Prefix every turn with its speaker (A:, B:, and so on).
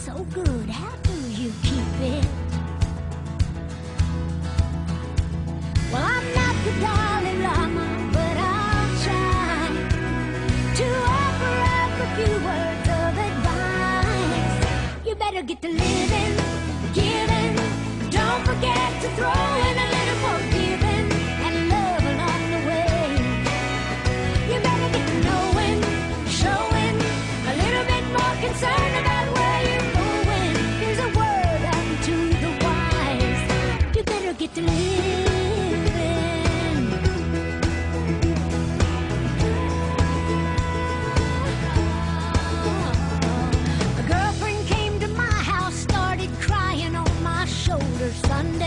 A: so good. How do you keep it? Well, I'm not the Dalai Lama, but I'll try to offer up a few words of advice. You better get to living, giving. Don't forget to throw in a little forgiving and love along the way. You better get to knowing, showing a little bit more concern about where you're going. Here's a word unto the wise. You better get to living. A girlfriend came to my house, started crying on my shoulder Sunday.